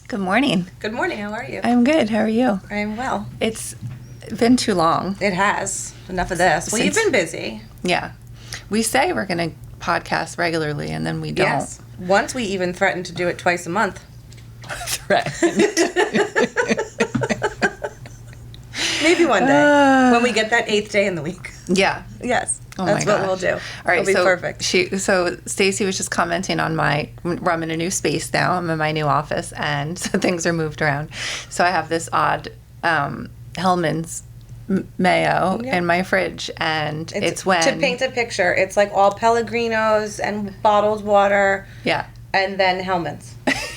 Good morning. Good morning. How are you? I'm good. How are you? I'm well. It's been too long. It has. Enough of this. Well, you've been busy. Yeah. We say we're going to podcast regularly, and then we don't. Yes. Once we even threatened to do it twice a month. Threatened. Maybe one day. When we get that 8th day in the week. Yeah. Yes. Oh That's my what gosh. we'll do. All right. It'll be perfect. So Stacey was just commenting on I'm in a new space now. I'm in my new office, and so things are moved around. So I have this odd Hellman's mayo in my fridge, and it's when... To paint a picture, it's like all Pellegrinos and bottled water. Yeah. And then Hellman's.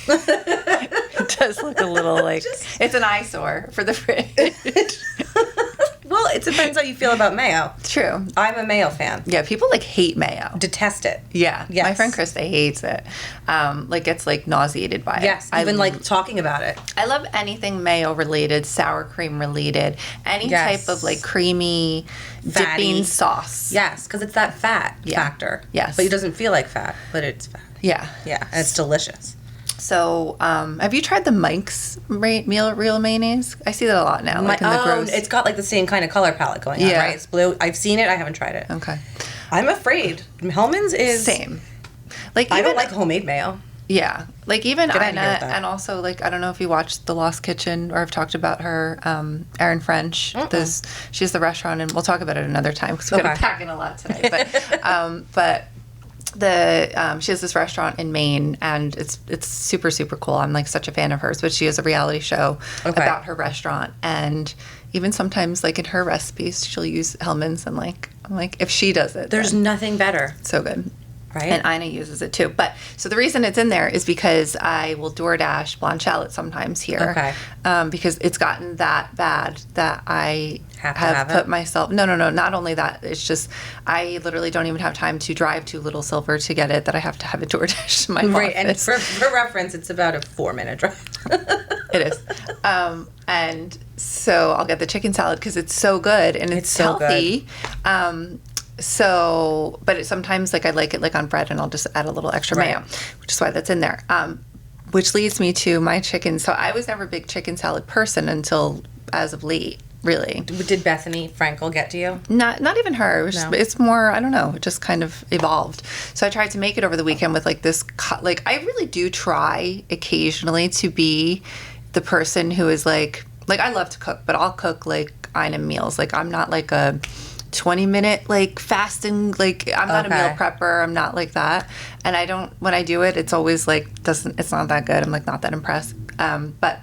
It does look a little like... It's an eyesore for the fridge. Well, it depends how you feel about mayo. True. I'm a mayo fan. Yeah, people hate mayo. Detest it. Yeah. Yes. My friend Krista hates it. Gets nauseated by it. Yes, even talking about it. I love anything mayo related, sour cream related, any type of creamy Fatty dipping sauce. Yes, because it's that fat factor. Yes. But it doesn't feel like fat, but it's fat. Yeah. Yeah, and it's delicious. So, have you tried the Mike's real mayonnaise? I see that a lot now, in the gross. It's got the same kind of color palette going on, right? It's blue. I've seen it. I haven't tried it. Okay. I'm afraid. Hellman's is... Same. I don't like homemade mayo. Yeah. Even Get out of Ina, here with that. and also, I don't know if you watched The Lost Kitchen or I've talked about her, Erin French. She has the restaurant, and we'll talk about it another time because we're packing a lot today. But she has this restaurant in Maine, and it's super, super cool. I'm such a fan of hers, but she has a reality show about her restaurant, and even sometimes in her recipes she'll use Hellman's, and I'm like, if she does it, there's nothing better. So good. Right. And Ina uses it too. But so the reason it's in there is because I will DoorDash blonde shallot sometimes here. Okay. Because it's gotten that bad that I have put it? myself... No. Not only that, it's just I literally don't even have time to drive to Little Silver to get it, that I have to have it DoorDash to my office. Right, and for reference, it's about a 4-minute drive. It is. And so I'll get the chicken salad because it's so good and it's so healthy. But sometimes I like it on bread, and I'll just add a little extra mayo, which is why that's in there. Which leads me to my chicken. So I was never a big chicken salad person until as of late, really. Did Bethany Frankel get to you? Not even her. It was No. It's more, I don't know, it just kind of evolved. So I tried to make it over the weekend with this, I really do try occasionally to be the person who is I love to cook, but I'll cook Ina meals. I'm not a 20-minute fasting, I'm not a meal prepper. I'm not like that. And I don't, when I do it, it's always it's not that good. I'm not that impressed. But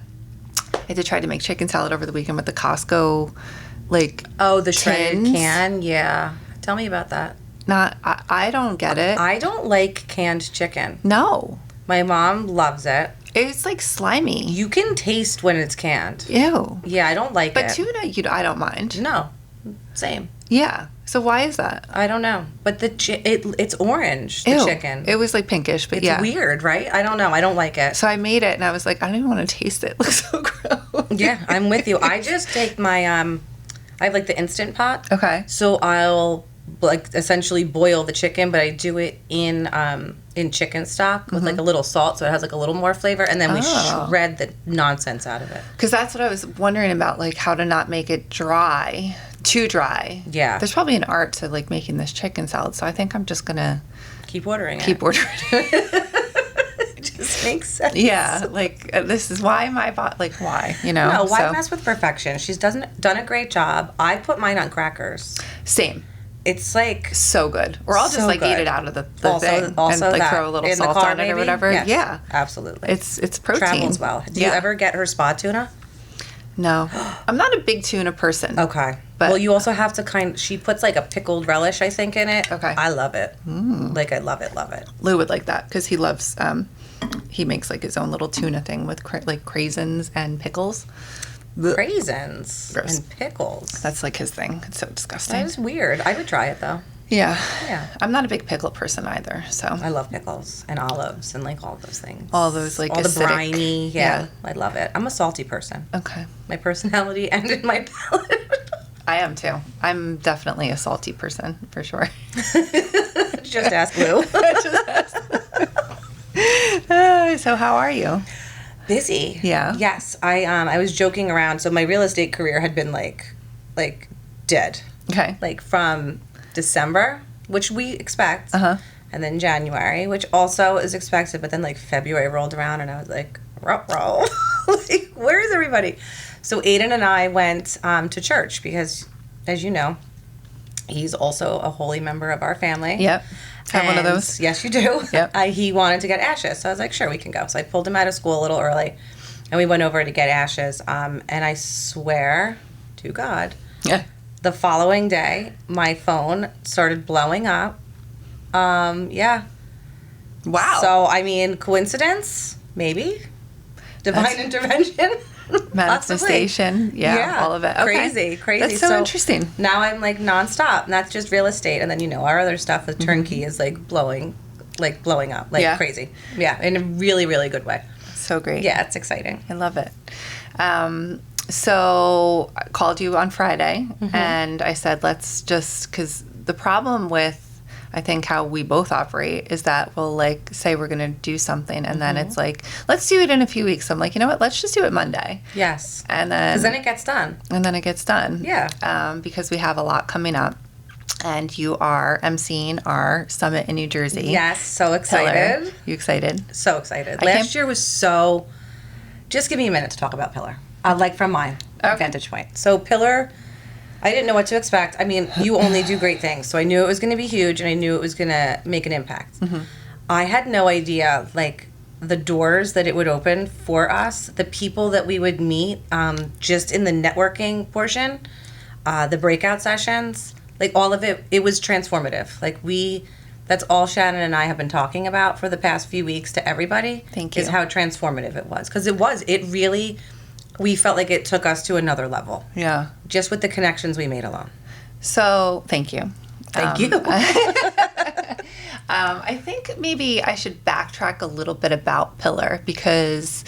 I did try to make chicken salad over the weekend with the Costco the shredded tins. can. Yeah, tell me about that. I don't get it. I don't like canned chicken. No, my mom loves it. it's slimy. You can taste when it's canned. Ew. Yeah, I don't like it. But tuna, I don't mind. No, same. Yeah. So why is that? I don't know. But it's orange, the Ew. chicken. It was pinkish, but It's weird, right? I don't know. I don't like it. So I made it, and I was I don't even want to taste it. It looks so gross. Yeah, I'm with you. I just take my I have the Instant Pot. Okay. So I'll essentially boil the chicken, but I do it in chicken stock with a little salt, so it has a little more flavor, and then we shred the nonsense out of it. Because that's what I was wondering about, how to not make it dry, too dry. Yeah. There's probably an art to making this chicken salad, so I think I'm just gonna Keep ordering it. It just makes sense. Yeah, this is why my why, No, why mess with perfection? She's done a great job. I put mine on crackers. Same. It's so good. Or I'll just eat it out of the thing also and that. throw a little In the salt car, on it or maybe? whatever. Yes, yeah, absolutely. It's protein. Travels well. Do you ever get her spa tuna? No, I'm not a big tuna person. Okay. But, well, you also have to she puts a pickled relish, I think, in it. Okay. I love it. I love it. Lou would like that because he loves. He makes his own little tuna thing with craisins and pickles. Raisins Gross. and pickles. That's his thing. It's so disgusting. That is weird. I would try it though. Yeah. Yeah. I'm not a big pickle person either, so. I love pickles and olives and all those things. All those all acidic. the briny. Yeah, I love it. I'm a salty person. Okay. My personality and in my palate. I am too. I'm definitely a salty person for sure. Just ask Lou. So how are you? Busy. Yeah. Yes. I was joking around. So my real estate career had been like dead. Okay. Like from December, which we expect, Uh-huh. and then January, which also is expected, but then like February rolled around and I was like, ruh-roh. Like, where is everybody? So Aiden and I went to church because, as you know, he's also a holy member of our family. Yep. Have one of And- those. Yes, you do. Yep. He wanted to get ashes, so I was like, sure, we can go. So I pulled him out of school a little early, and we went over to get ashes. And I swear to God, Yeah. the following day, my phone started blowing up. Yeah. Wow. So, I mean, coincidence? Maybe. Divine intervention? Manifestation. Yeah, all of it. Okay. Crazy. That's so interesting. Now I'm like nonstop. And that's just real estate. And then, our other stuff with turnkey is like blowing up. Like Yeah. crazy. Yeah. In a really, really good way. So great. Yeah, it's exciting. I love it. So I called you on Friday and I said, let's just, because the problem with, I think how we both operate is that we'll like say we're going to do something and then it's like, let's do it in a few weeks. I'm like, you know what? Let's just do it Monday. Yes. And then, Because then it gets done. and then it gets done. Yeah. Because we have a lot coming up. And you are emceeing our summit in New Jersey. Yes. So excited. Pillar. You excited? So excited. I Last can't- year was so. Just give me a minute to talk about Pillar. Like from my vantage point. So Pillar, I didn't know what to expect. I mean, you only do great things, so I knew it was going to be huge, and I knew it was going to make an impact. I had no idea, like the doors that it would open for us, the people that we would meet, just in the networking portion, the breakout sessions, like all of it. It was transformative. Like that's all Shannon and I have been talking about for the past few weeks to everybody. Thank you. Is how transformative it was. Because it really, we felt like it took us to another level. Yeah. Just with the connections we made alone. So thank you. Thank you. I think maybe I should backtrack a little bit about Pillar because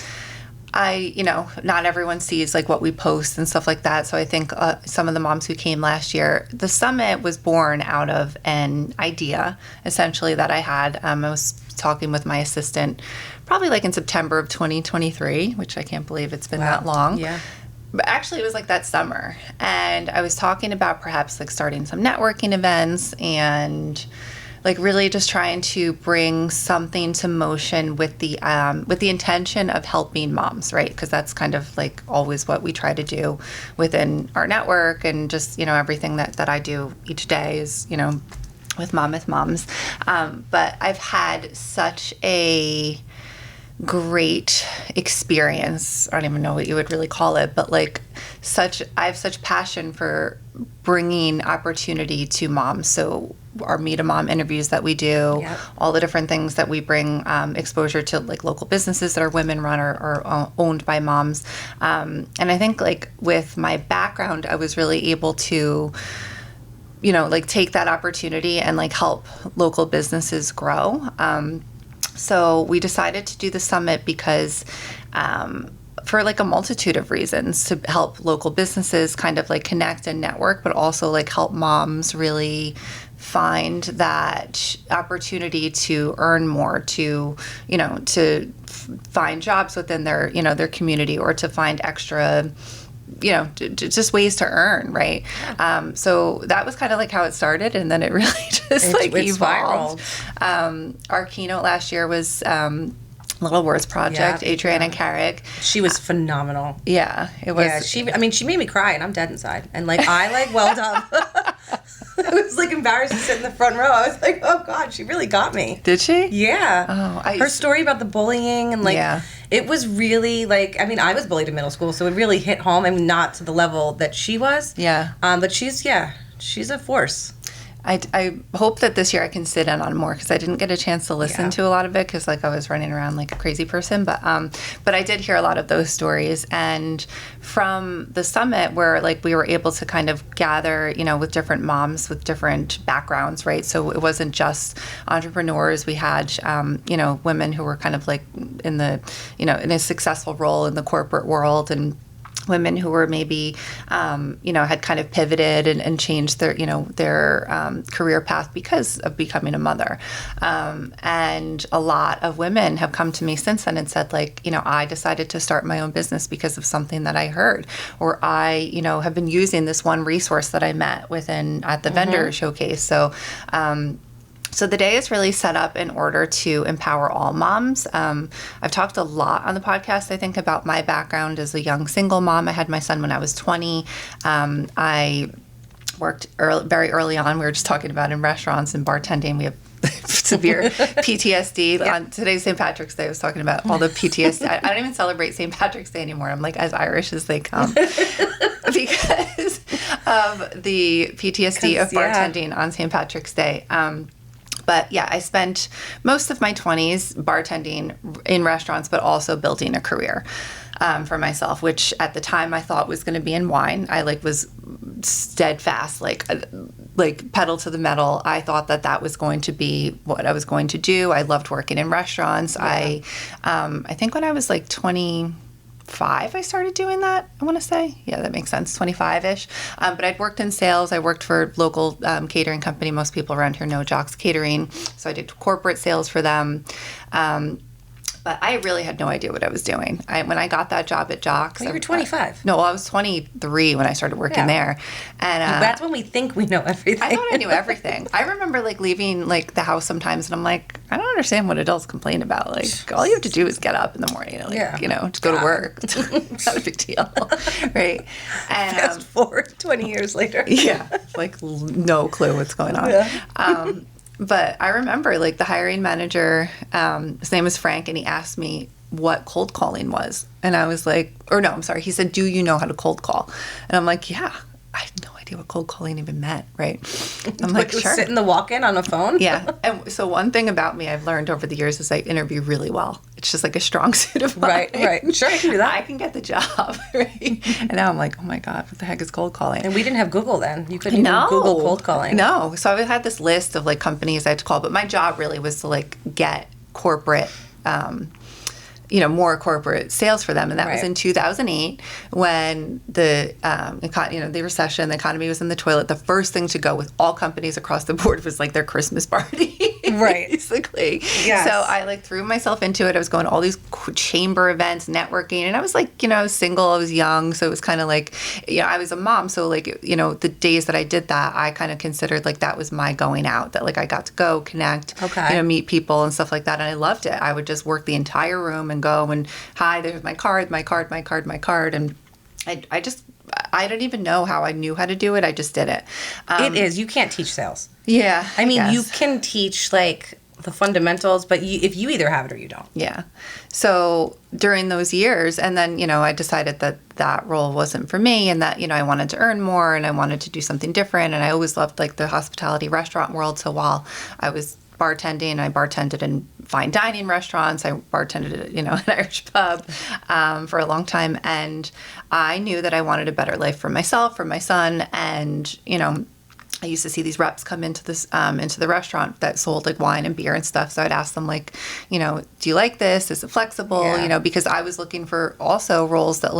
not everyone sees like what we post and stuff like that. So I think some of the moms who came last year, the summit was born out of an idea essentially that I had. I was talking with my assistant probably like in September of 2023, which I can't believe it's been that long. Yeah. But actually it was like that summer. And I was talking about perhaps like starting some networking events and like really just trying to bring something to motion with the intention of helping moms, right? Because that's kind of like always what we try to do within our network and just, everything that I do each day is, with moms. But I've had such a great experience. I don't even know what you would really call it, but like I have such passion for bringing opportunity to moms. So our Meet a Mom interviews that we do, Yep. all the different things that we bring exposure to like local businesses that are women run or owned by moms. And I think like with my background, I was really able to like take that opportunity and like help local businesses grow. So we decided to do the summit because for like a multitude of reasons to help local businesses kind of like connect and network, but also like help moms really find that opportunity to earn more, to find jobs within their their community or to find extra just ways to earn, right? So that was kind of like how it started, and then it really just evolved. Our keynote last year was Little Words Project, Adriana Carrick. She was phenomenal. Yeah, it was. Yeah, she made me cry, and I'm dead inside. And I welled up. I was embarrassed to sit in the front row. I was like, oh God, she really got me. Did she? Yeah. Oh, her story about the bullying and it was really I was bullied in middle school, so it really hit home. I mean, not to the level that she was. Yeah. But she's a force. I hope that this year I can sit in on more because I didn't get a chance to listen to a lot of it because I was running around like a crazy person. But I did hear a lot of those stories. And from the summit where we were able to kind of gather, with different moms with different backgrounds, right? So it wasn't just entrepreneurs. We had, women who were kind of in the, in a successful role in the corporate world and women who were maybe, had kind of pivoted and changed their career path because of becoming a mother. And a lot of women have come to me since then and said, like, I decided to start my own business because of something that I heard, or I, have been using this one resource that I met at the vendor showcase. So the day is really set up in order to empower all moms. I've talked a lot on the podcast, I think, about my background as a young single mom. I had my son when I was 20. I worked very early on. We were just talking about in restaurants and bartending. We have severe PTSD. Yep. On today's St. Patrick's Day, I was talking about all the PTSD. I don't even celebrate St. Patrick's Day anymore. I'm like as Irish as they come because of the PTSD of bartending on St. Patrick's Day. But yeah, I spent most of my 20s bartending in restaurants, but also building a career for myself, which at the time I thought was going to be in wine. I was steadfast, like pedal to the metal. I thought that was going to be what I was going to do. I loved working in restaurants. Yeah. I think when I was like 25, I started doing that, I want to say. Yeah, that makes sense, 25-ish. But I'd worked in sales. I worked for a local catering company. Most people around here know Jock's Catering. So I did corporate sales for them. But I really had no idea what I was doing. When I got that job at Jock's. Well, you were 25. No, I was 23 when I started working there. And that's when we think we know everything. I thought I knew everything. I remember leaving the house sometimes, and I'm like, I don't understand what adults complain about. All you have to do is get up in the morning and to go to work. It's not a big deal, right? And fast forward 20 years later. Yeah, no clue what's going on. Yeah. But I remember the hiring manager, his name was Frank, and he asked me what cold calling was. And I was like, he said, do you know how to cold call? And I'm like, yeah, I had no idea what cold calling even meant, right? I'm like, sure. Sit in the walk-in on a phone? Yeah. And so one thing about me I've learned over the years is I interview really well. It's just a strong suit of mine. Right. Sure, I can do that. I can get the job, right? And now I'm like, oh my God, what the heck is cold calling? And we didn't have Google then. You couldn't even Google cold calling. No. So I had this list of companies I had to call, but my job really was to get corporate more corporate sales for them. And that was in 2008 when the recession, the economy was in the toilet. The first thing to go with all companies across the board was their Christmas party. Right. Basically. Yes. So I threw myself into it. I was going to all these chamber events, networking, and I was single, I was young. So it was kind of I was a mom. So the days that I did that, I kind of considered that was my going out, that I got to go connect, meet people and stuff like that. And I loved it. I would just work the entire room and go and, hi, there's my card. And I don't even know how I knew how to do it. I just did it. It is. You can't teach sales. Yeah. I mean, you can teach the fundamentals, but if you either have it or you don't. Yeah. So during those years, and then, I decided that role wasn't for me, and that, I wanted to earn more and I wanted to do something different. And I always loved the hospitality restaurant world. So while I was bartending, I bartended in fine dining restaurants. I bartended at an Irish pub for a long time, and I knew that I wanted a better life for myself, for my son, and I used to see these reps come into the restaurant that sold wine and beer and stuff. So I'd ask them do you like this? Is it flexible? Yeah. Because I was looking for also roles that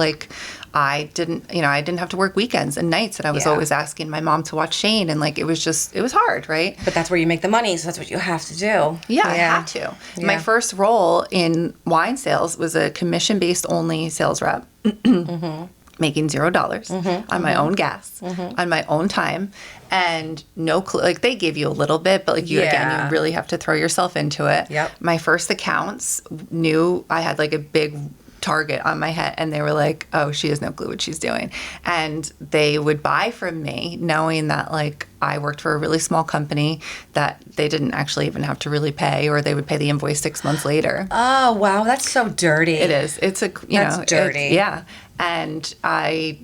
I didn't have to work weekends and nights, and I was always asking my mom to watch Shane, and it was hard, right? But that's where you make the money, so that's what you have to do. Yeah, I had to. Yeah. My first role in wine sales was a commission-based only sales rep. Mm-hmm. Making $0 on my own gas, on my own time, and no clue. They give you a little bit, but you really have to throw yourself into it. Yep. My first accounts knew I had a big target on my head, and they were like, oh, she has no clue what she's doing. And they would buy from me knowing that I worked for a really small company that they didn't actually even have to really pay, or they would pay the invoice 6 months later. Oh, wow. That's so dirty. It is. It's That's dirty. Yeah. And I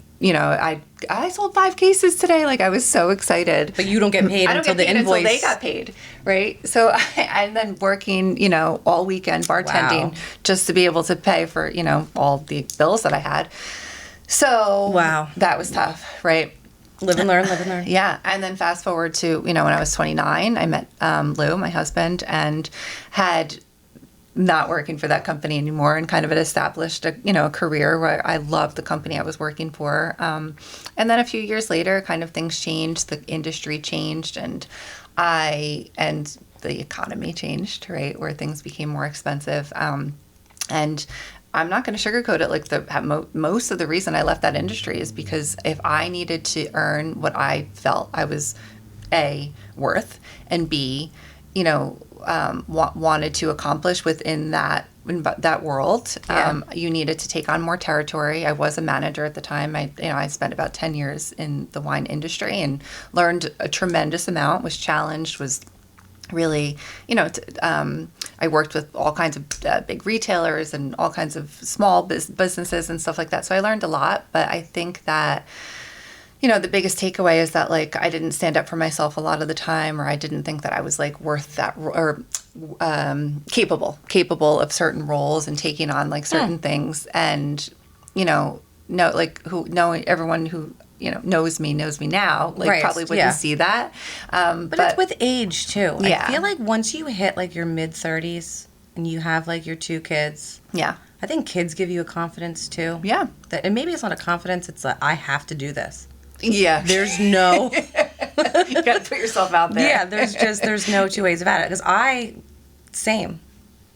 sold 5 cases today. I was so excited. But you don't get paid until the invoice. Until they got paid, right? So, and then working, all weekend bartending just to be able to pay for, all the bills that I had. So, that was tough, right? Live and learn. Yeah. And then fast forward to, when I was 29, I met Lou, my husband, and had not working for that company anymore and kind of had established a career where I loved the company I was working for. And then a few years later, kind of things changed, the industry changed, and the economy changed, right, where things became more expensive. And I'm not going to sugarcoat it. Like most of the reason I left that industry is because if I needed to earn what I felt I was A, worth, and B, wanted to accomplish within that world, you needed to take on more territory. I was a manager at the time. I spent about 10 years in the wine industry and learned a tremendous amount, was challenged, was really, I worked with all kinds of big retailers and all kinds of small businesses and stuff like that. So I learned a lot, but I think that, the biggest takeaway is that, like, I didn't stand up for myself a lot of the time, or I didn't think that I was, like, worth that, or capable of certain roles and taking on, like, certain things. And, everyone who, knows me now, like, right. Probably wouldn't see that. But it's with age, too. Yeah. I feel like once you hit, like, your mid-30s and you have, like, your 2 kids. Yeah. I think kids give you a confidence, too. Yeah. And maybe it's not a confidence. It's like, I have to do this. Yeah. There's no... You got to put yourself out there. Yeah, there's no two ways about it. Because same.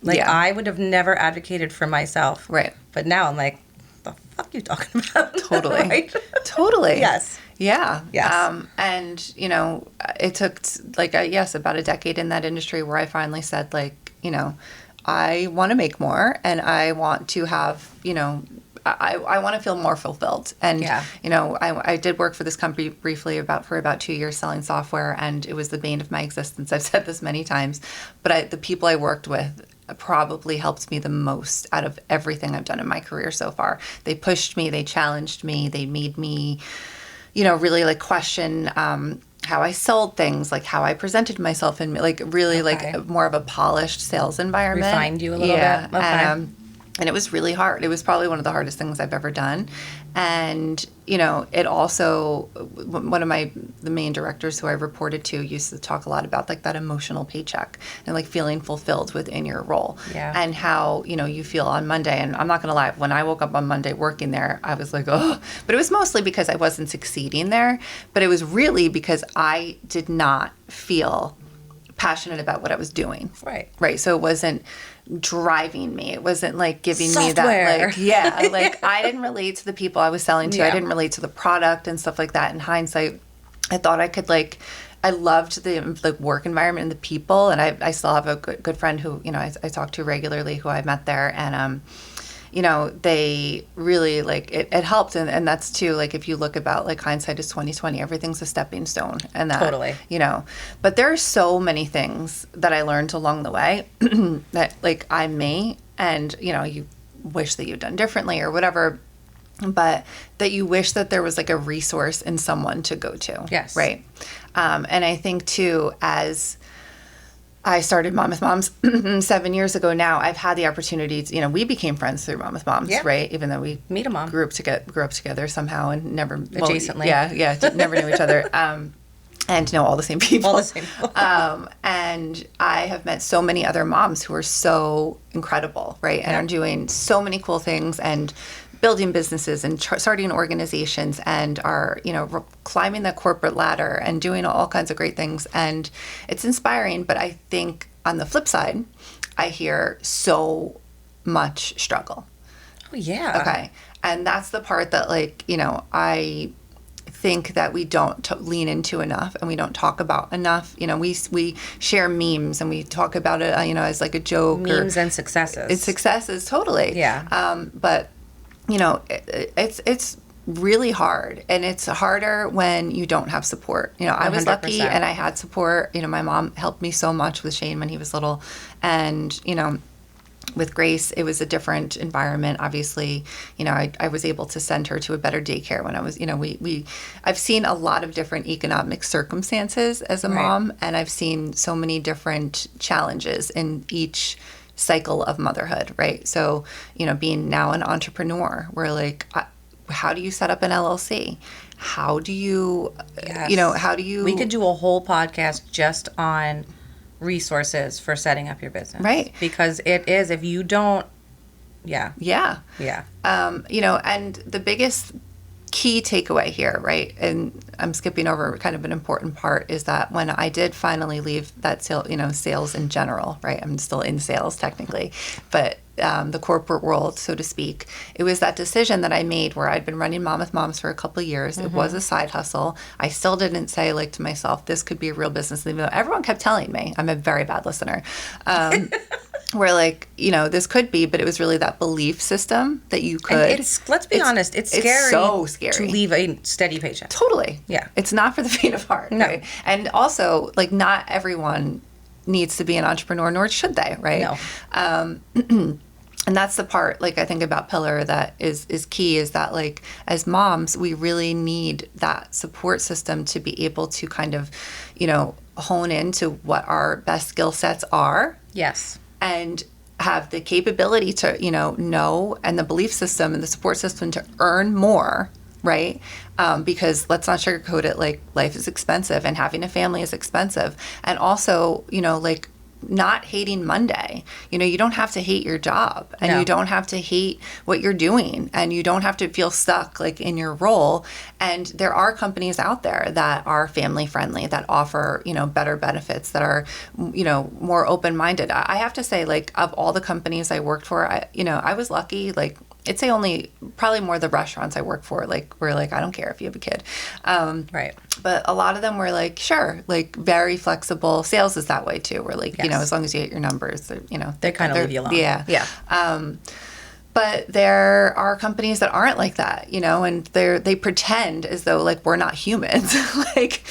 Like, I would have never advocated for myself. Right. But now I'm like, the fuck are you talking about? Totally. Right? Totally. Yes. Yeah. Yes. And, it took, about a decade in that industry where I finally said, like, I want to make more, and I want to have, I want to feel more fulfilled. And, I did work for this company briefly for about 2 years selling software, and it was the bane of my existence. I've said this many times, but the people I worked with probably helped me the most out of everything I've done in my career so far. They pushed me, they challenged me, they made me, really, like, question how I sold things, like how I presented myself, and, like, really like more of a polished sales environment. Refined you a little bit. Okay. And it was really hard. It was probably one of the hardest things I've ever done. And, it also, one of the main directors who I reported to used to talk a lot about, like, that emotional paycheck and, like, feeling fulfilled within your role. Yeah. And how, you feel on Monday. And I'm not going to lie, when I woke up on Monday working there, I was like, oh. But it was mostly because I wasn't succeeding there. But it was really because I did not feel passionate about what I was doing. Right. So it wasn't driving me. It wasn't, like, giving Software. me that, like, like, I didn't relate to the people I was selling to. Yeah. I didn't relate to the product and stuff like that. In hindsight, I thought I could, like, I loved the work environment and the people. And I still have a good friend who, I talk to regularly, who I met there. And, they really, like, it helped. And that's too, like, if you look about, like, hindsight is 20/20, everything's a stepping stone. And that, totally. But there are so many things that I learned along the way that, like, I'm me, and, you wish that you'd done differently or whatever, but that you wish that there was, like, a resource and someone to go to. Yes. Right. And I think too, as I started Mom with Moms 7 years ago now, I've had the opportunity to, we became friends through Mom with Moms, right? Even though we meet a mom, grew up together somehow and never adjacently, never knew each other, and know all the same people. And I have met so many other moms who are so incredible, right? And are doing so many cool things and building businesses and starting organizations and are, climbing the corporate ladder and doing all kinds of great things. And it's inspiring. But I think on the flip side, I hear so much struggle. Oh, yeah. Okay. And that's the part that, like, I think that we don't lean into enough and we don't talk about enough. We share memes and we talk about it, as like a joke. Memes and successes. It's successes, totally. Yeah. But it's really hard, and it's harder when you don't have support. I was 100%. lucky and I had support. My mom helped me so much with Shane when he was little, and with Grace, it was a different environment. Obviously, I was able to send her to a better daycare when I was, I've seen a lot of different economic circumstances as a mom, and I've seen so many different challenges in each cycle of motherhood, right? So, being now an entrepreneur, we're like, how do you set up an LLC? How do you, We could do a whole podcast just on resources for setting up your business. Right. Because it is, if you don't, Yeah. And the biggest key takeaway here, right? And I'm skipping over kind of an important part, is that when I did finally leave that sales in general, right? I'm still in sales technically, but the corporate world, so to speak, it was that decision that I made where I'd been running Mom with Moms for a couple of years. It was a side hustle. I still didn't say like to myself, this could be a real business, even though everyone kept telling me. I'm a very bad listener. Where like, this could be, but it was really that belief system that you could. And let's be honest, it's scary. It's so scary to leave a steady paycheck. Totally. Yeah. It's not for the faint of heart. No. Right? And also, like, not everyone needs to be an entrepreneur, nor should they, right? No. And that's the part, like, I think about Pillar that is key, is that, like, as moms, we really need that support system to be able to kind of, hone into what our best skill sets are. Yes. And have the capability to, know, and the belief system and the support system to earn more, right? Because let's not sugarcoat it, like, life is expensive and having a family is expensive. And also, like, not hating Monday. You don't have to hate your job, and you don't have to hate what you're doing, and you don't have to feel stuck like in your role. And there are companies out there that are family friendly, that offer, better benefits, that are, more open-minded. I have to say, like, of all the companies I worked for, I was lucky. Like, I'd say probably more the restaurants I work for, like, were like, I don't care if you have a kid. Right. But a lot of them were like, sure, like, very flexible. Sales is that way too. We're like, Yes. as long as you hit your numbers, they kind of leave you alone. Yeah. Yeah. But there are companies that aren't like that, and they pretend as though, like, we're not humans. like,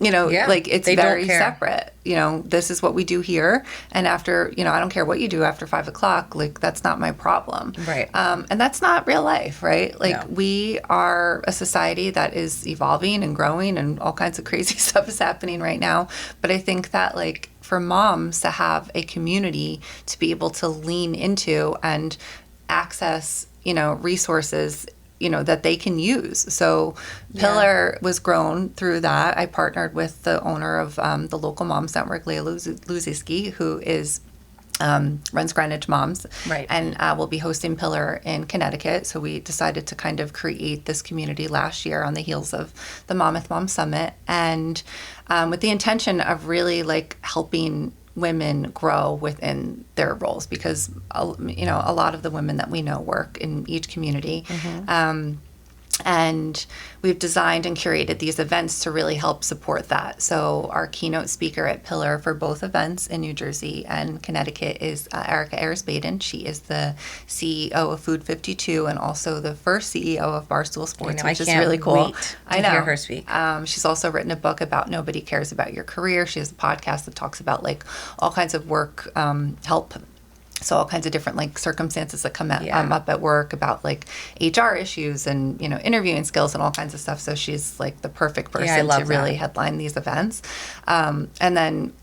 like, it's very separate. This is what we do here. And after, I don't care what you do after 5 o'clock, like, that's not my problem. Right. And that's not real life, right? Like, we are a society that is evolving and growing, and all kinds of crazy stuff is happening right now. But I think that, like, for moms to have a community to be able to lean into and access, resources, that they can use. So Pillar was grown through that. I partnered with the owner of the local moms network, Leah Luziski, who is runs Greenwich Moms. Right. And we'll be hosting Pillar in Connecticut. So we decided to kind of create this community last year on the heels of the Mom with Mom Summit, and with the intention of really, like, helping women grow within their roles, because a lot of the women that we know work in each community. And we've designed and curated these events to really help support that. So our keynote speaker at Pillar for both events in New Jersey and Connecticut is Erica Ayers-Baden. She is the CEO of Food 52 and also the first CEO of Barstool Sports, which is really cool. I know. Hear her speak. She's also written a book about Nobody Cares About Your Career. She has a podcast that talks about, like, all kinds of work help. So all kinds of different, like, circumstances that come up at work about, like, HR issues and, interviewing skills and all kinds of stuff. So she's, like, the perfect person to really headline these events. And then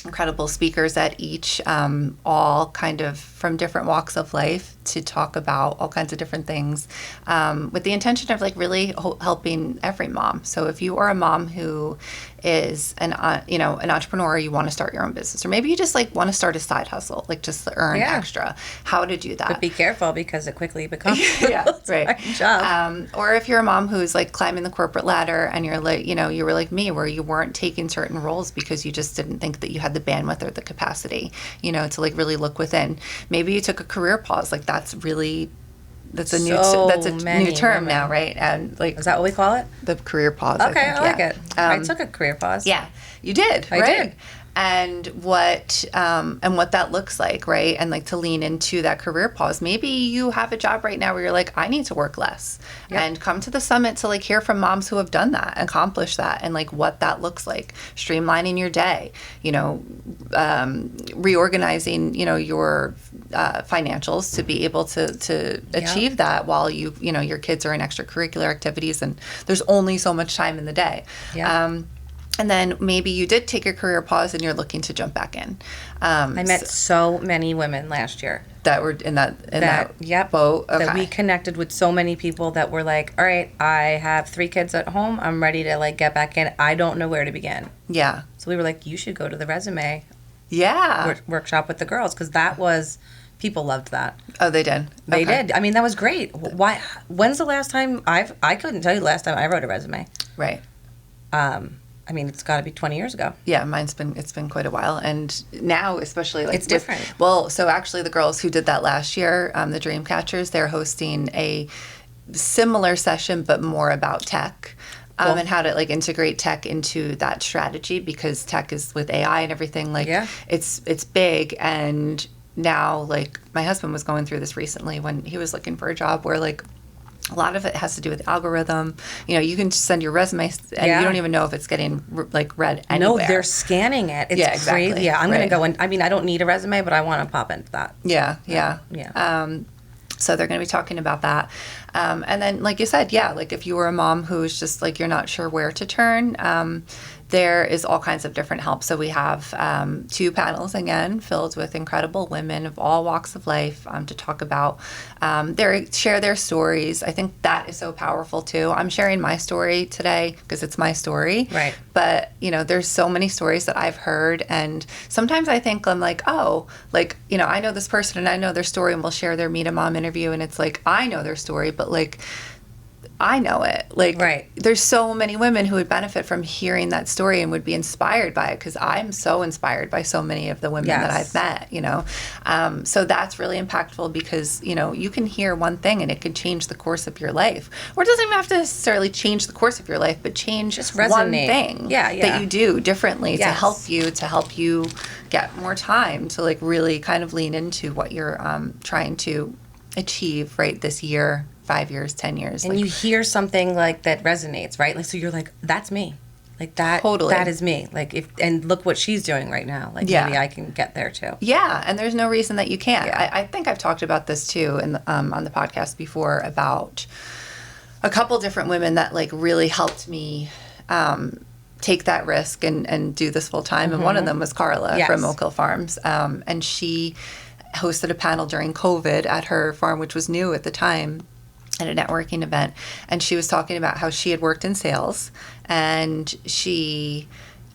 incredible speakers at each, all kind of from different walks of life, to talk about all kinds of different things, with the intention of, like, really helping every mom. So if you are a mom who is an entrepreneur, you want to start your own business, or maybe you just, like, want to start a side hustle, like, just to earn extra, how to do that. But be careful, because it quickly becomes right job. Or if you're a mom who's, like, climbing the corporate ladder, and you're like, you were like me, where you weren't taking certain roles because you just didn't think that you had the bandwidth or the capacity, to, like, really look within. Maybe you took a career pause. Like, that's a new term now, right? And, like, is that what we call it? The career pause. Okay, I like it. I took a career pause. Yeah, you did. I did. And what that looks like, right? And, like, to lean into that career pause. Maybe you have a job right now where you're like, I need to work less, and come to the summit to, like, hear from moms who have done that, accomplish that, and, like, what that looks like. Streamlining your day, reorganizing, your financials to be able to achieve that while your kids are in extracurricular activities, and there's only so much time in the day. And then maybe you did take a career pause and you're looking to jump back in. I met so many women last year that were in that boat. Okay. That we connected with so many people that were like, all right, I have 3 kids at home. I'm ready to, like, get back in. I don't know where to begin. Yeah. So we were like, you should go to the resume Yeah. workshop with the girls, because that was, people loved that. Oh, they did. They did. I mean, that was great. Why? When's the last time I couldn't tell you the last time I wrote a resume. Right. I mean, it's got to be 20 years ago. Yeah, it's been quite a while, and now especially like it's different. So actually, the girls who did that last year, the Dreamcatchers, they're hosting a similar session but more about tech. Cool. And how to like integrate tech into that strategy, because tech is with AI and everything, like it's big. And now, like, my husband was going through this recently when he was looking for a job where like a lot of it has to do with algorithm. You know, you can send your resume and you don't even know if it's getting like read anywhere. No, they're scanning it. It's exactly. crazy. Yeah, I'm going to go in. I mean, I don't need a resume, but I want to pop into that. Yeah. So they're going to be talking about that. And then, like you said, like if you were a mom who's just like, you're not sure where to turn, there is all kinds of different help. So we have 2 panels, again, filled with incredible women of all walks of life to talk about, share their stories. I think that is so powerful, too. I'm sharing my story today because it's my story. Right. But, you know, there's so many stories that I've heard. And sometimes I think I'm like, oh, like, you know, I know this person and I know their story, and we'll share their Meet a Mom interview. And it's like, I know their story, but like, I know it. Like, there's so many women who would benefit from hearing that story and would be inspired by it, because I'm so inspired by so many of the women that I've met, you know. So that's really impactful, because, you know, you can hear one thing and it could change the course of your life. Or it doesn't even have to necessarily change the course of your life, but change just one thing that you do differently to help you get more time to like really kind of lean into what you're trying to achieve this year, 5 years, 10 years. And like, you hear something like that resonates, right? Like, so you're like, that's me. Like that, that is me. Like and look what she's doing right now. Like maybe I can get there too. Yeah. And there's no reason that you can't. I think I've talked about this too on the podcast before, about a couple different women that like really helped me, take that risk and do this full time. And one of them was Carla from Oak Hill Farms. And she hosted a panel during COVID at her farm, which was new at the time, at a networking event. And she was talking about how she had worked in sales, and she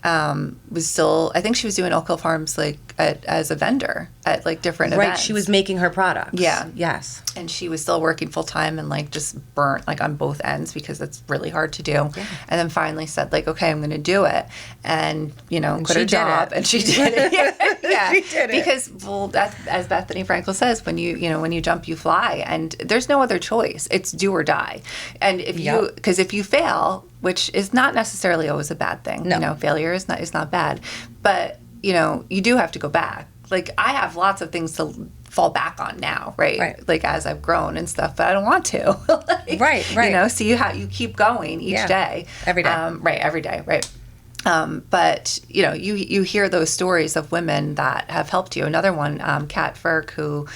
was still, I think she was doing Oak Hill Farms like as a vendor at like different events. Right, she was making her products. Yeah. Yes. And she was still working full time and like just burnt like on both ends, because it's really hard to do. Yeah. And then finally said like, okay, I'm going to do it. And, you know, quit her job. And she did it. Yeah. She did it. Because, well, that's, as Bethany Frankel says, when you jump, you fly. And there's no other choice. It's do or die. And because if you fail, which is not necessarily always a bad thing. No. You know, failure is not bad. But, you know, you do have to go back. Like, I have lots of things to fall back on now, right? Like, as I've grown and stuff, but I don't want to. Like, right. You know, so you keep going each day. Every day. Every day, right. But, you know, you hear those stories of women that have helped you. Another one, Kat Ferk, who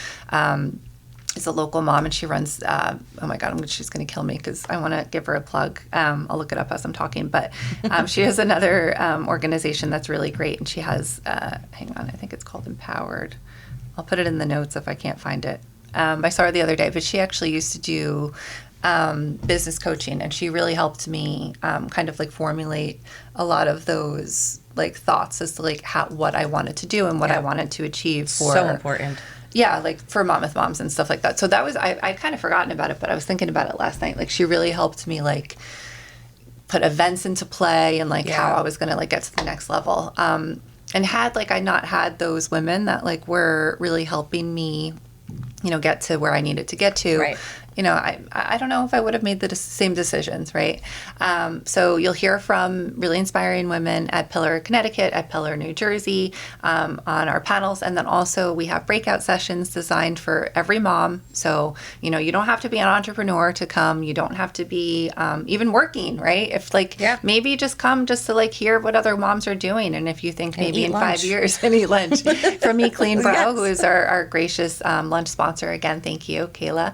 is a local mom, and she runs, oh my God, she's going to kill me because I want to give her a plug. I'll look it up as I'm talking. But she has another organization that's really great, and she has, hang on, I think it's called Empowered. I'll put it in the notes if I can't find it. I saw her the other day, but she actually used to do business coaching, and she really helped me kind of like formulate a lot of those like thoughts as to like what I wanted to do and what I wanted to achieve for. So important. Yeah, like for Monmouth Moms and stuff like that. So that was, I'd kind of forgotten about it, but I was thinking about it last night. Like, she really helped me like put events into play and like how I was going to like get to the next level. And had like I not had those women that like were really helping me, you know, get to where I needed to get to. Right. You know, I don't know if I would have made the same decisions, right? So you'll hear from really inspiring women at Pillar, Connecticut, at Pillar, New Jersey, on our panels. And then also we have breakout sessions designed for every mom. So, you know, you don't have to be an entrepreneur to come. You don't have to be even working, right? If like, maybe just come just to like hear what other moms are doing. And if you think maybe in lunch. 5 years, and eat lunch. From Me Clean Bro, who is our gracious lunch sponsor. Again, thank you, Kayla.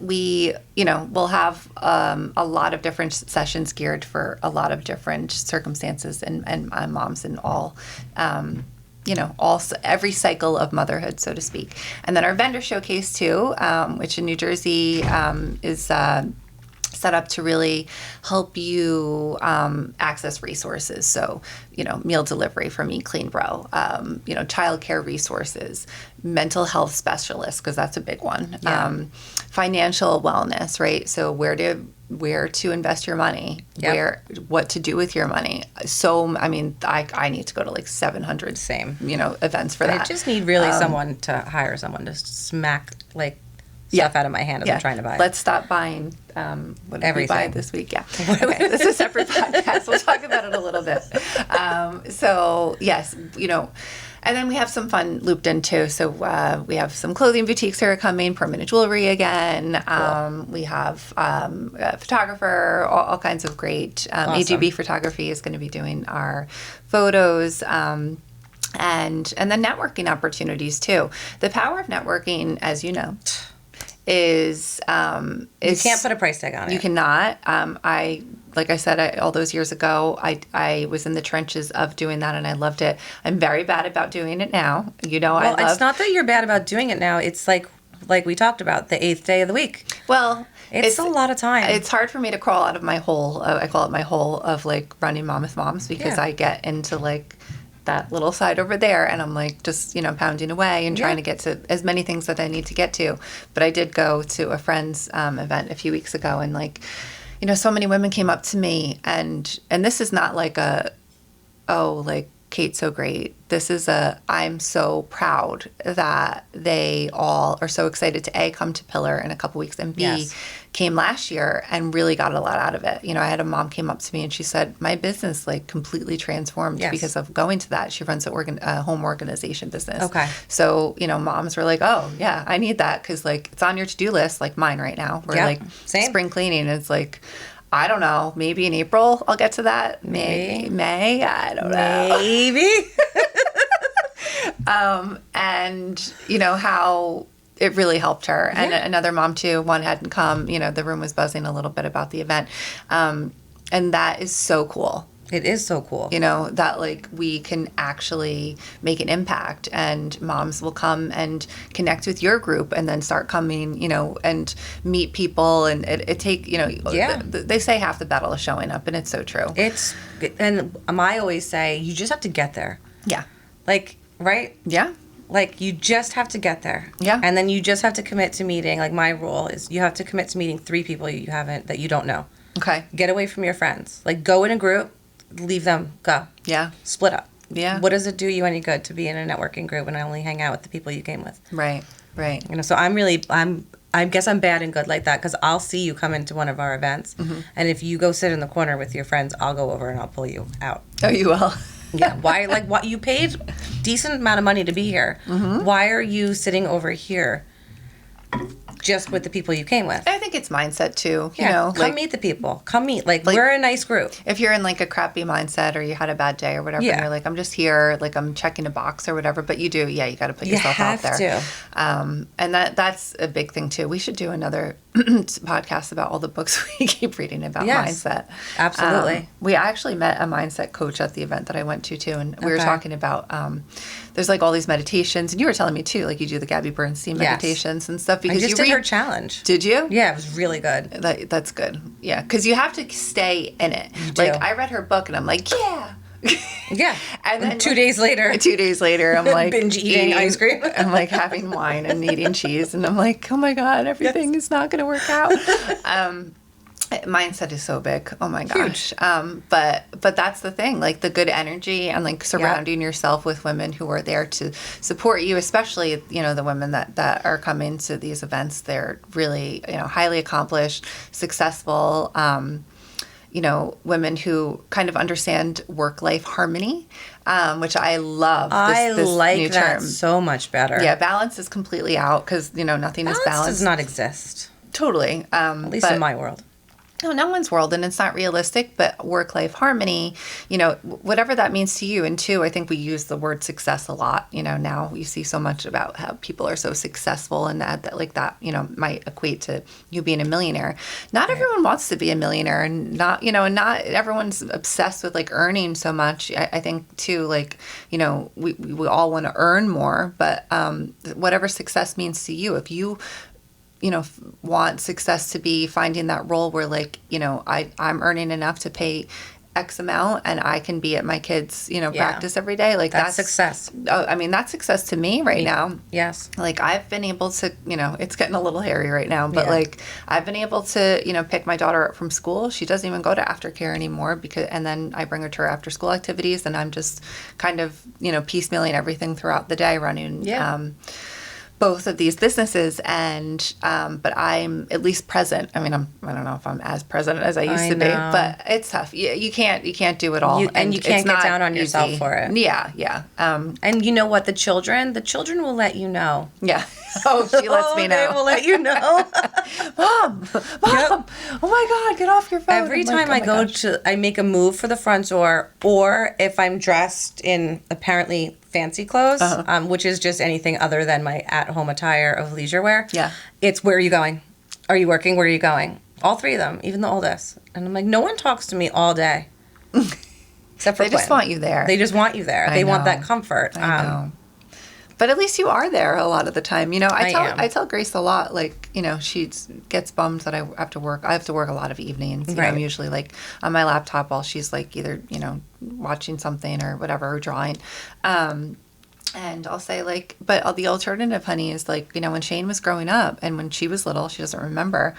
We, you know, we'll have a lot of different sessions geared for a lot of different circumstances and moms in all, you know, every cycle of motherhood, so to speak. And then our vendor showcase too, which in New Jersey is set up to really help you access resources. So, meal delivery from Eat Clean Bro, childcare resources, mental health specialists, because that's a big one, financial wellness, right? So where to invest your money, what to do with your money. So, I mean, I need to go to like 700 events for that. I just need really someone to hire someone to smack like stuff out of my hand as I'm trying to buy it. Let's stop buying what did we buy this week? Yeah. Okay. This is a separate podcast. We'll talk about it a little bit. So, yes, and then we have some fun looped in too. So we have some clothing boutiques that are coming, permanent jewelry again. Cool. We have a photographer, all kinds of great. Awesome. AGB Photography is going to be doing our photos. And then networking opportunities too. The power of networking, as you know, is you can't put a price tag on it. You cannot. Like I said, all those years ago, I was in the trenches of doing that, and I loved it. I'm very bad about doing it now. Well, it's not that you're bad about doing it now. It's like we talked about, the 8th day of the week. Well, it's a lot of time. It's hard for me to crawl out of my hole. I call it my hole of like running Mom with Moms, because I get into like that little side over there, and I'm like just pounding away and trying to get to as many things that I need to get to. But I did go to a friend's event a few weeks ago, and like so many women came up to me, and this is not like like Kate's so great. This is I'm so proud that they all are so excited to A, come to Pillar in a couple weeks, and B, came last year and really got a lot out of it. I had a mom came up to me and she said, my business like completely transformed because of going to that. She runs a home organization business. Okay. So, moms were like, oh yeah, I need that, because like it's on your to-do list, like mine right now. We're like spring cleaning. It's like, I don't know. Maybe in April I'll get to that. May. I don't know. Maybe. And how it really helped her. And another mom too. One hadn't come. The room was buzzing a little bit about the event. And that is so cool. It is so cool. That like we can actually make an impact, and moms will come and connect with your group and then start coming, and meet people, and it take, they say half the battle is showing up, and it's so true. And I always say, you just have to get there. Yeah. Like, right? Yeah. Like, you just have to get there. Yeah. And then you just have to commit to meeting. Like, my rule is you have to commit to meeting 3 people that you don't know. Okay. Get away from your friends. Like, go in a group. Leave them, go. Yeah. Split up. Yeah. What does it do you any good to be in a networking group and only hang out with the people you came with? Right. So I guess I'm bad and good like that, because I'll see you come into one of our events, and if you go sit in the corner with your friends, I'll go over and I'll pull you out. Oh, you will? Yeah. Why? Like, what? You paid decent amount of money to be here. Why are you sitting over here just with the people you came with? I think it's mindset too. Come meet the people. Come meet. Like, we're a nice group. If you're in like a crappy mindset, or you had a bad day or whatever, and you're like, I'm just here, like I'm checking a box or whatever, but you do, you got to put yourself out there. You have to. And that's a big thing too. We should do another podcast about all the books we keep reading about mindset. Absolutely. We actually met a mindset coach at the event that I went to too, and we were talking about there's like all these meditations, and you were telling me too, like you do the Gabby Bernstein meditations and stuff, because I just did her challenge. Did you? Yeah, it was really good. That's good. Yeah, because you have to stay in it. Like I read her book and I'm like, yeah. And then 2 days later, I'm like binge eating ice cream. I'm like having wine and eating cheese, and I'm like, oh my God, everything is not going to work out. Mindset is so big. Oh my gosh. But that's the thing, like the good energy, and like surrounding yourself with women who are there to support you, especially, the women that are coming to these events. They're really, highly accomplished, successful, women who kind of understand work-life harmony, which I love. This like new that term. So much better. Yeah, balance is completely out, because, nothing is balanced. Balance does not exist. Totally. At least in my world. No one's world, and it's not realistic, but work-life harmony, whatever that means to you. And two, I think we use the word success a lot. Now you see so much about how people are so successful, and that might equate to you being a millionaire. Not everyone wants to be a millionaire, and not everyone's obsessed with like earning so much. I think too, like, we all want to earn more, but whatever success means to you, if you want success to be finding that role where like, I'm earning enough to pay X amount and I can be at my kids, practice every day. Like that's success. I mean, that's success to me right now. Yes. Like I've been able to, it's getting a little hairy right now, but like I've been able to, pick my daughter up from school. She doesn't even go to aftercare anymore and then I bring her to her after school activities and I'm just kind of, piecemealing everything throughout the day running, both of these businesses and but I'm at least present. I mean, I don't know if I'm as present as I used to be, but it's tough. You can't do it all. And you can't get down on yourself for it. Yeah. And you know what? The children will let you know. Yeah. Oh, she lets me know. They will let you know. Mom, oh my God, get off your phone. Every time I go I make a move for the front door, or if I'm dressed in apparently fancy clothes, which is just anything other than my at-home attire of leisure wear. Yeah. It's, where are you going? Are you working? Where are you going? All three of them, even the oldest. And I'm like, no one talks to me all day. Except for They just want you there. They just want you there. They want that comfort. I know. But at least you are there a lot of the time. I tell Grace a lot, like, she gets bummed that I have to work. I have to work a lot of evenings. I'm usually like on my laptop while she's like either, watching something or whatever, or drawing. And I'll say like, but the alternative, honey, is like, when Shane was growing up and when she was little, she doesn't remember,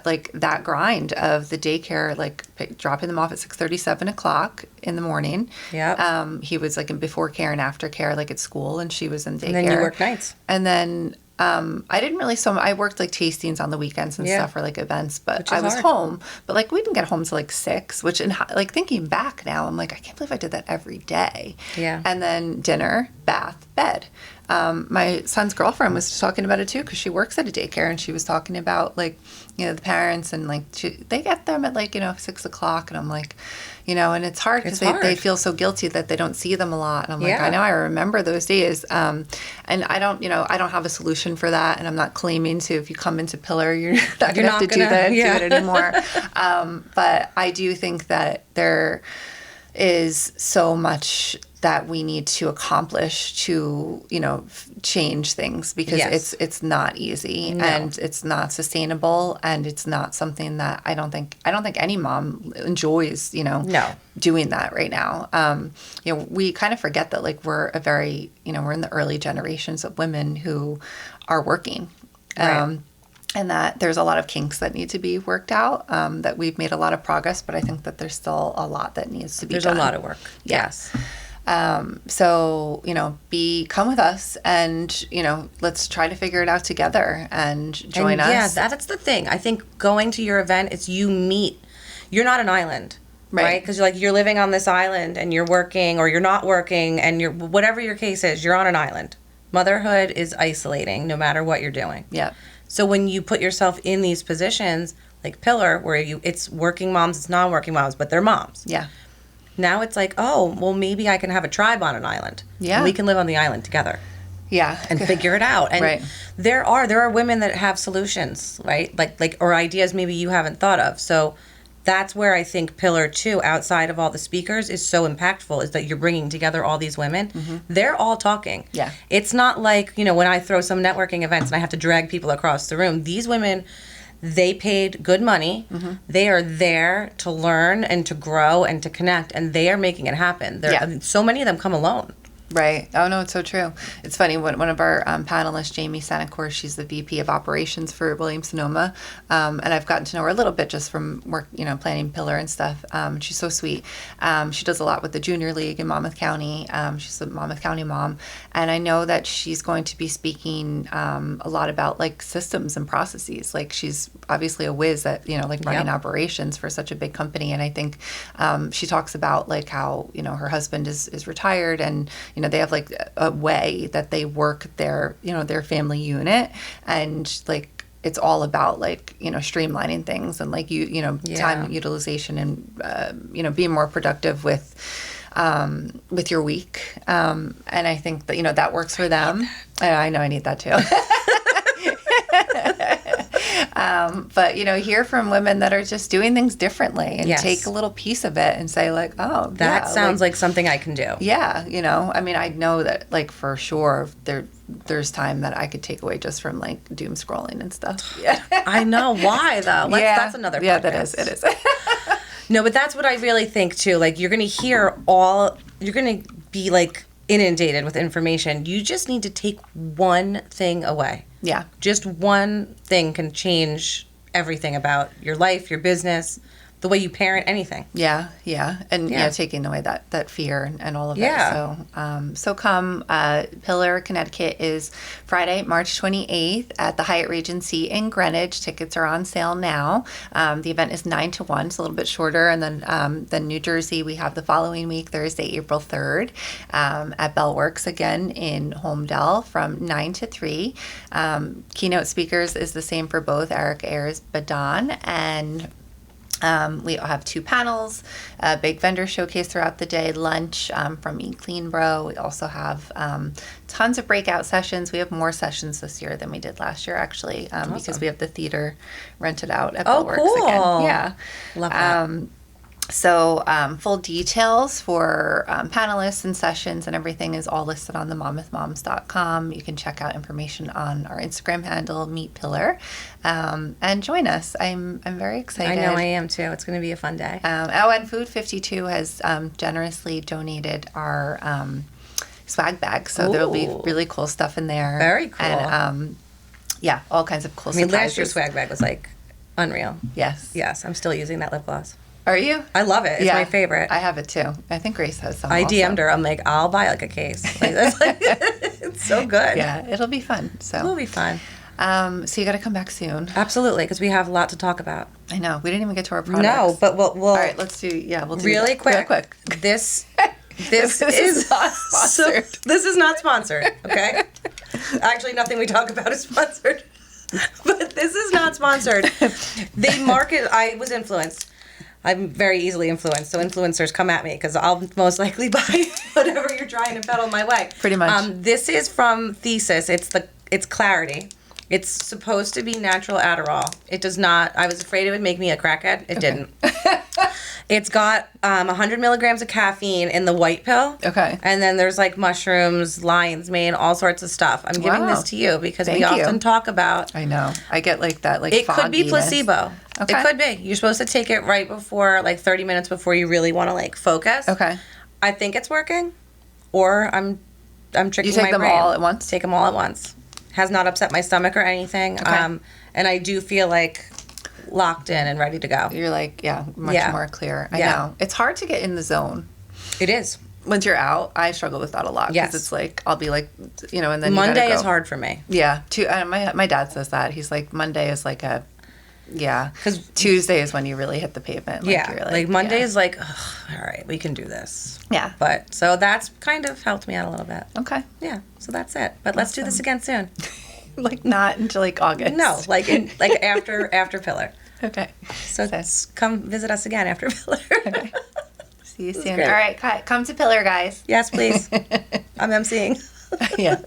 like that grind of the daycare, like dropping them off at 6:30, 7 o'clock in the morning. Yeah. He was like in before care and after care, like at school, and she was in daycare. And then you work nights. And then I didn't really, I worked like tastings on the weekends and stuff for like events, but I was home. But like we didn't get home till like 6, which like thinking back now, I'm like, I can't believe I did that every day. Yeah. And then dinner, bath, bed. My son's girlfriend was talking about it too because she works at a daycare and she was talking about like, the parents and like they get them at like 6 o'clock and I'm like, and it's hard because they feel so guilty that they don't see them a lot and I'm like, I know, I remember those days, and I don't have a solution for that and I'm not claiming to, if you come into Pillar you're not gonna have to do it anymore, but I do think that there is so much that we need to accomplish to, change things because it's not easy and it's not sustainable and it's not something that I don't think any mom enjoys, doing that right now. We kind of forget that like we're a very, we're in the early generations of women who are working. Right. And that there's a lot of kinks that need to be worked out, that we've made a lot of progress, but I think that there's still a lot that needs to be done. There's a lot of work. Yes. So, come with us and, let's try to figure it out together and join us. Yeah, that's the thing. I think going to your event, it's you're not an island, right? Because you're living on this island and you're working or you're not working and whatever your case is, you're on an island. Motherhood is isolating no matter what you're doing. Yeah. So when you put yourself in these positions like Pillar, where it's working moms, it's non-working moms, but they're moms. Yeah. Now it's like, oh, well, maybe I can have a tribe on an island. Yeah. And we can live on the island together. Yeah. And figure it out. And there are women that have solutions, right? Like or ideas maybe you haven't thought of. So that's where I think Pillar 2, outside of all the speakers, is so impactful, is that you're bringing together all these women. Mm-hmm. They're all talking. Yeah. It's not like, when I throw some networking events and I have to drag people across the room. These women, they paid good money. Mm-hmm. They are there to learn and to grow and to connect, and they are making it happen. So many of them come alone. Right. Oh, no, it's so true. It's funny. One of our panelists, Jamie Sanacour, she's the VP of Operations for Williams-Sonoma. And I've gotten to know her a little bit just from work, planning Pillar and stuff. She's so sweet. She does a lot with the Junior League in Monmouth County. She's a Monmouth County mom. And I know that she's going to be speaking a lot about, like, systems and processes. Like, she's obviously a whiz at, running operations for such a big company. And I think she talks about, like, how, her husband is retired and, they have like a way that they work their family unit, and like it's all about like streamlining things and like time utilization and being more productive with your week, and I think that that works for them. I know I need that too. But, hear from women that are just doing things differently and Yes. take a little piece of it and say, like, oh, That sounds like something I can do. yeah, I mean, I know that, like, for sure, there's time that I could take away just from, like, doom scrolling and stuff. Yeah. I know. Why, though? That's another podcast. Yeah, it is. No, but that's what I really think, too. Like, you're going to be, like, inundated with information. You just need to take one thing away. Yeah. Just one thing can change everything about your life, your business, the way you parent, anything. Yeah. And, taking away that fear and all of Yeah. it. So come, Pillar, Connecticut is Friday, March 28th at the Hyatt Regency in Greenwich. Tickets are on sale now. The event is 9 to 1. It's a little bit shorter. And then New Jersey, we have the following week, Thursday, April 3rd, at Bellworks again in Holmdel from 9 to 3. Keynote speakers is the same for both, Eric Ayers-Badon, and we have 2 panels, a big vendor showcase throughout the day, lunch from Eat Clean Bro. We also have tons of breakout sessions. We have more sessions this year than we did last year, actually, because we have the theater rented out at Bellworks cool. again. Yeah. Love that. So full details for panelists and sessions and everything is all listed on the monmouthmoms.com. You can check out information on our Instagram handle, Meet Pillar, and join us. I'm very excited. I know I am, too. It's going to be a fun day. And Food 52 has generously donated our swag bags. So there'll be really cool stuff in there. Very cool. And, all kinds of cool I mean, surprises. last year's swag bag was, like, unreal. Yes. I'm still using that lip gloss. Are you? I love it. It's my favorite. I have it too. I think Grace has some. I also. DM'd her. I'm like, I'll buy like a case. Like, that's like, it's so good. Yeah, it'll be fun. So it'll be fun. So you got to come back soon. Absolutely, because we have a lot to talk about. I know. We didn't even get to our products. No, but we'll all right, let's do. Yeah, we'll do really quick. Real quick. This is not sponsored. This is not sponsored. Okay. Actually, nothing we talk about is sponsored. But this is not sponsored. They market. I was influenced. I'm very easily influenced, so influencers come at me because I'll most likely buy whatever you're trying to peddle my way. Pretty much. This is from Thesis. It's Clarity. It's supposed to be natural Adderall. It does not. I was afraid it would make me a crackhead. It didn't. It's got 100 milligrams of caffeine in the white pill. Okay. And then there's like mushrooms, lion's mane, all sorts of stuff. I'm giving this to you because we often talk about. I know. I get like that. Like it could be placebo. Okay. It could be. You're supposed to take it right before, like 30 minutes before you really want to like focus. Okay. I think it's working, or I'm tricking my brain. You take them all at once? Take them all at once. Has not upset my stomach or anything. Okay. And I do feel like locked in and ready to go. You're like, much more clear. I know. It's hard to get in the zone. It is. Once you're out, I struggle with that a lot. Yes. Because it's like, I'll be like, and then Monday you gotta go. is hard for me. Yeah. My dad says that. He's like, Monday is like a, because Tuesday is when you really hit the pavement. Like, you're like Monday is like, all right, we can do this. Yeah. But so that's kind of helped me out a little bit. Okay. Yeah. So that's it. But let's do this again soon. Like not until like August. No, like after Pillar. Okay. So come visit us again after Pillar. Okay. See you soon. All right, come to Pillar, guys. Yes, please. I'm emceeing. Yeah.